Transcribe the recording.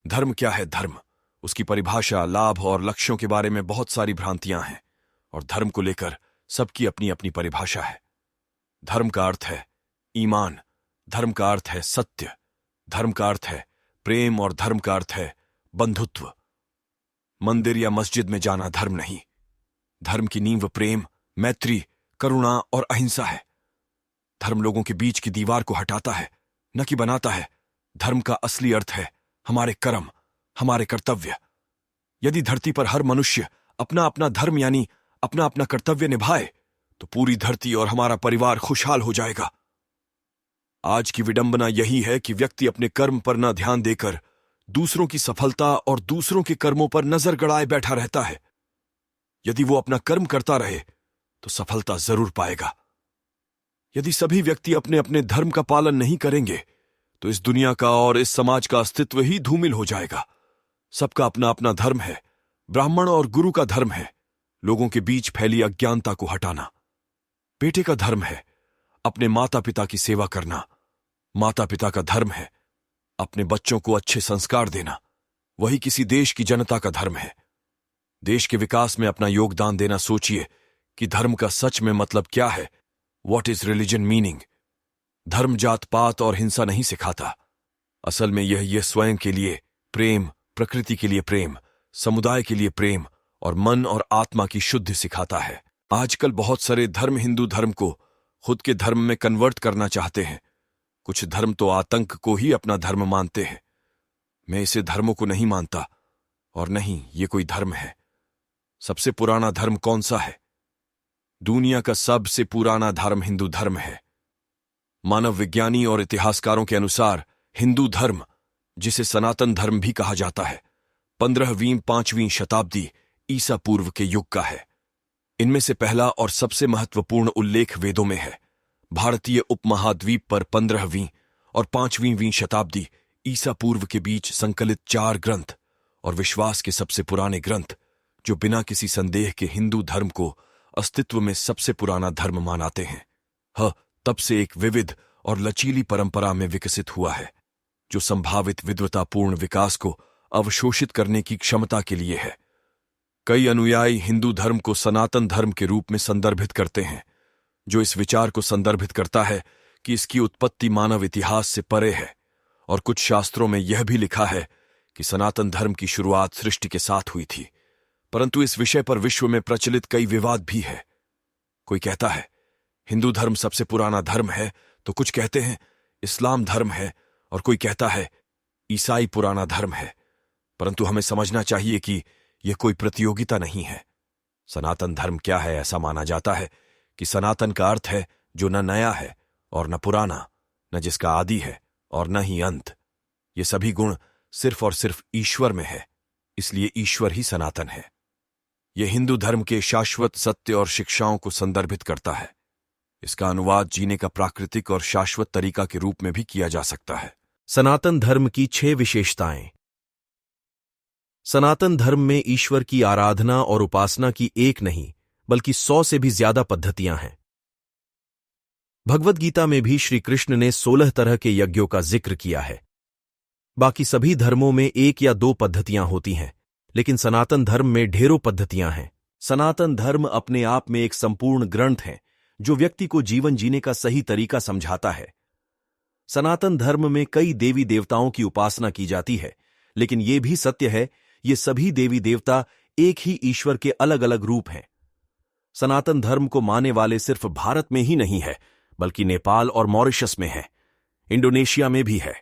धर्म क्या है? धर्म, उसकी परिभाषा, लाभ और लक्ष्यों के बारे में बहुत सारी भ्रांतियां हैं और धर्म को लेकर सबकी अपनी अपनी परिभाषा है। धर्म का अर्थ है ईमान, धर्म का अर्थ है सत्य, धर्म का अर्थ है प्रेम और धर्म का अर्थ है बंधुत्व। मंदिर या मस्जिद में जाना धर्म नहीं। धर्म की नींव प्रेम, मैत्री, करुणा और अहिंसा है। धर्म लोगों के बीच की दीवार को हटाता है, न कि बनाता है। धर्म का असली अर्थ है हमारे कर्म, हमारे कर्तव्य। यदि धरती पर हर मनुष्य अपना अपना धर्म यानी अपना अपना कर्तव्य निभाए तो पूरी धरती और हमारा परिवार खुशहाल हो जाएगा। आज की विडंबना यही है कि व्यक्ति अपने कर्म पर न ध्यान देकर दूसरों की सफलता और दूसरों के कर्मों पर नजर गड़ाए बैठा रहता है। यदि वो अपना कर्म करता रहे तो सफलता जरूर पाएगा। यदि सभी व्यक्ति अपने अपने धर्म का पालन नहीं करेंगे तो इस दुनिया का और इस समाज का अस्तित्व ही धूमिल हो जाएगा। सबका अपना अपना धर्म है। ब्राह्मण और गुरु का धर्म है लोगों के बीच फैली अज्ञानता को हटाना। बेटे का धर्म है अपने माता पिता की सेवा करना। माता पिता का धर्म है अपने बच्चों को अच्छे संस्कार देना। वही किसी देश की जनता का धर्म है। देश के विकास में अपना योगदान देना। सोचिए कि धर्म का सच में मतलब क्या है। What is religion meaning? धर्म जात पात और हिंसा नहीं सिखाता। असल में यह स्वयं के लिए प्रेम, प्रकृति के लिए प्रेम, समुदाय के लिए प्रेम और मन और आत्मा की शुद्धि सिखाता है। आजकल बहुत सारे धर्म हिंदू धर्म को खुद के धर्म में कन्वर्ट करना चाहते हैं। कुछ धर्म तो आतंक को ही अपना धर्म मानते हैं। मैं इसे धर्मों को नहीं मानता और नहीं ये कोई धर्म है। सबसे पुराना धर्म कौन सा है? दुनिया का सबसे पुराना धर्म हिंदू धर्म है। मानव विज्ञानी और इतिहासकारों के अनुसार हिंदू धर्म, जिसे सनातन धर्म भी कहा जाता है, 15वीं-5वीं शताब्दी ईसा पूर्व के युग का है। इनमें से पहला और सबसे महत्वपूर्ण उल्लेख वेदों में है। भारतीय उपमहाद्वीप पर 15वीं और 5वीं शताब्दी ईसा पूर्व के बीच संकलित 4 ग्रंथ और विश्वास के सबसे पुराने ग्रंथ, जो बिना किसी संदेह के हिंदू धर्म को अस्तित्व में सबसे पुराना धर्म मानाते हैं, तब से एक विविध और लचीली परंपरा में विकसित हुआ है, जो संभावित विद्वतापूर्ण विकास को अवशोषित करने की क्षमता के लिए है। कई अनुयायी हिंदू धर्म को सनातन धर्म के रूप में संदर्भित करते हैं, जो इस विचार को संदर्भित करता है कि इसकी उत्पत्ति मानव इतिहास से परे है। और कुछ शास्त्रों में यह भी लिखा है कि सनातन धर्म की शुरुआत सृष्टि के साथ हुई थी। परंतु इस विषय पर विश्व में प्रचलित कई विवाद भी है। कोई कहता है हिंदू धर्म सबसे पुराना धर्म है, तो कुछ कहते हैं इस्लाम धर्म है और कोई कहता है ईसाई पुराना धर्म है। परंतु हमें समझना चाहिए कि यह कोई प्रतियोगिता नहीं है। सनातन धर्म क्या है? ऐसा माना जाता है कि सनातन का अर्थ है जो न नया है और न पुराना, न जिसका आदि है और न ही अंत। ये सभी गुण सिर्फ और सिर्फ ईश्वर में है, इसलिए ईश्वर ही सनातन है। यह हिंदू धर्म के शाश्वत सत्य और शिक्षाओं को संदर्भित करता है। इसका अनुवाद जीने का प्राकृतिक और शाश्वत तरीका के रूप में भी किया जा सकता है। सनातन धर्म की 6 विशेषताएं। सनातन धर्म में ईश्वर की आराधना और उपासना की एक नहीं बल्कि 100 से भी ज्यादा पद्धतियां हैं। भगवद गीता में भी श्री कृष्ण ने 16 तरह के यज्ञों का जिक्र किया है। बाकी सभी धर्मों में 1 या 2 पद्धतियां होती हैं, लेकिन सनातन धर्म में ढेरों पद्धतियां हैं। सनातन धर्म अपने आप में एक संपूर्ण ग्रंथ है जो व्यक्ति को जीवन जीने का सही तरीका समझाता है। सनातन धर्म में कई देवी देवताओं की उपासना की जाती है, लेकिन यह भी सत्य है ये सभी देवी देवता एक ही ईश्वर के अलग अलग रूप हैं। सनातन धर्म को मानने वाले सिर्फ भारत में ही नहीं है, बल्कि नेपाल और मॉरिशस में है, इंडोनेशिया में भी है।